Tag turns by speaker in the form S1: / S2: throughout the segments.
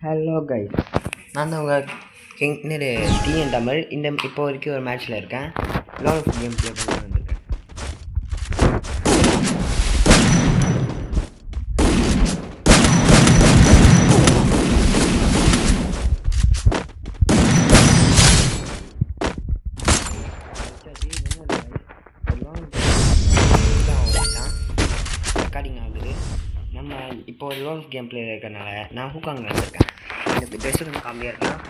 S1: Hello guys, நான் தான் உங்கள் கிங் டிஎன் தமிழ். இப்போ வரைக்கும் ஒரு மேட்ச்சில் இருக்கேன். லோன் கேம் ப்ளே பண்ணி வந்திருக்கேன். ரெக்கார்டிங் ஆகுது. நம்ம இப்போ ஒரு லோன் கேம் பிளே இருக்கிறனால நான் ஹூக்காங்க வந்திருக்கேன். எனக்கு ட்ரெஸ்ஸு கொஞ்சம் கம்மியாக இருக்கலாம்.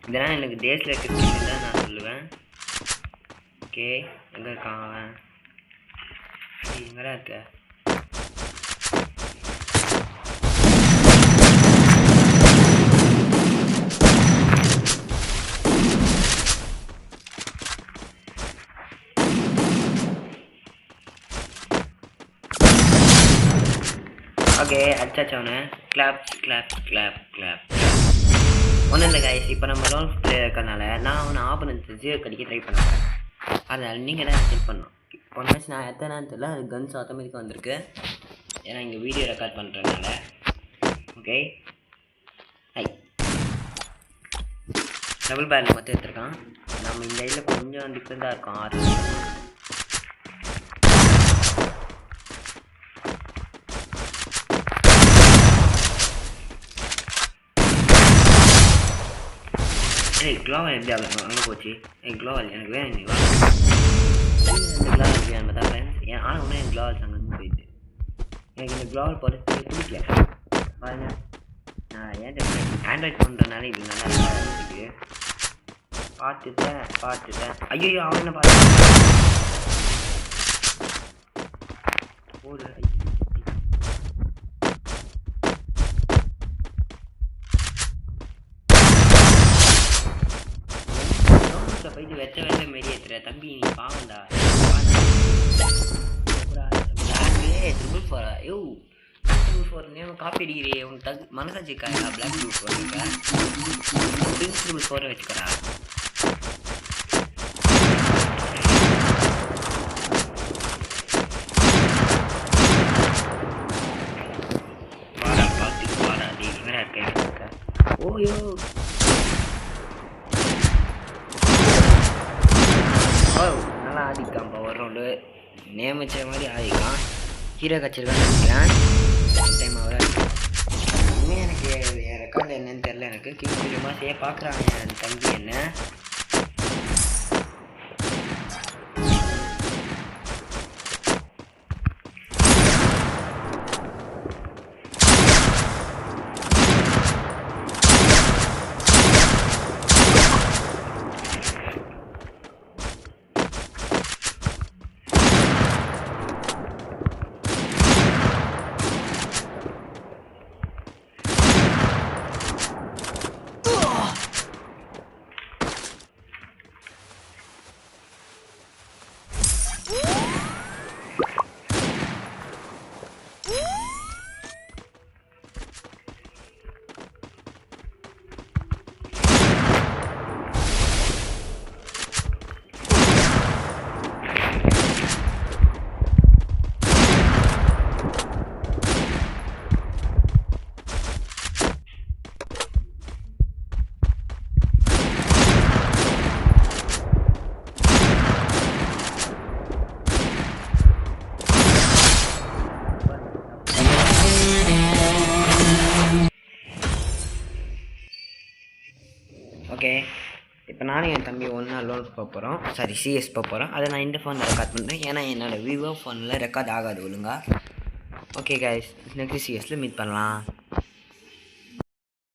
S1: இதெல்லாம் எனக்கு டேஸில் இருக்கிறது தான் நான் சொல்லுவேன். ஓகே, எங்கே இருக்கான் அவன்? எங்கடா இருக்க? ஓகே, அச்சாச்சவனு கிளாப் கிளாப் கிளாப் கிளாப். ஒன்றும் இல்லை கைஸ், இப்போ நம்ம லோன் பிளே இருக்கிறனால நான் அவனை ஆப்பனன்ட் ஜீரோ கடிக்க ட்ரை பண்ணுறேன். அதனால் நீங்கள் தான் செக் பண்ணணும். போன மேட்ச் நான் எத்தனை தெரியல, அது கன்ஸ் ஆட்டோமேட்டிக்காக வந்திருக்கு. ஏன்னா இங்கே வீடியோ ரெக்கார்ட் பண்ணுறதுனால. ஓகே, ஹை டபுள் பேரல் மட்டும் எடுத்துருக்கான். நம்ம இந்த இதில் கொஞ்சம் டிஃப்ரெண்ட்டாக இருக்கும். 6 க்ளோவல் எப்படி அங்கே போச்சு? க்ளோவல் எனக்கு வேணும். நீ வா, இந்த க்ளோவல் வேணும் தான் ஃப்ரெண்ட்ஸ். ஆனால் ஒன்றும் என் க்ளோவல்ஸ் அங்கே போயிடுது. எனக்கு இந்த க்ளோவல் போகிறது பிடிக்கல. பாருங்க, நான் ஏன் ஆண்ட்ராய்ட் பண்ணுறதுனால இது நல்லா இருக்குது. பார்த்துட்டேன். ஐயோ, அவன் என்ன பார்த்து ஓடு. போயிட்டு வெச்ச மாரி ஏற்றுற தம்பி, நீ பாவண்டா. ட்ரிபிள் 4 ஐயோ, ட்ரிபிள் 4 நேம் காப்பி அடிக்கிறே. உனக்கு மனசாச்சு காயா? பிளாக் ட்ரிபிள் 4 ட்ரிபிள் 4 வச்சுக்கடா. வாடா பார்த்து வாடா. வேற இருக்க. ஓயோ, நல்லா ஆடிக்கான்ப்பா. ஒரு ரவுண்டு நேம் வச்ச மாதிரி ஆடிக்கான். ஹீரோ கச்சிருக்கான்னு நினைக்கிறேன். டைம் ஆகுது. இனிமேல் எனக்கு என் ரெக்கார்டு என்னன்னு தெரில. எனக்கு கிளிமா செய்ய பார்க்குறாங்க என் தம்பி என்ன. ஓகே, இப்போ நானும் என் தம்பி ஒன்றா லோன் போகிறோம். சாரி, சிஎஸ் போகிறோம். அதை நான் இந்த ஃபோனில் ரெக்கார்ட் பண்ணுறேன். ஏன்னா என்னோடய விவோ ஃபோனில் ரெக்கார்ட் ஆகாது ஒழுங்கா. ஓகே கைஸ், நெக்ஸ்ட் சிஎஸில் மீட் பண்ணலாம்.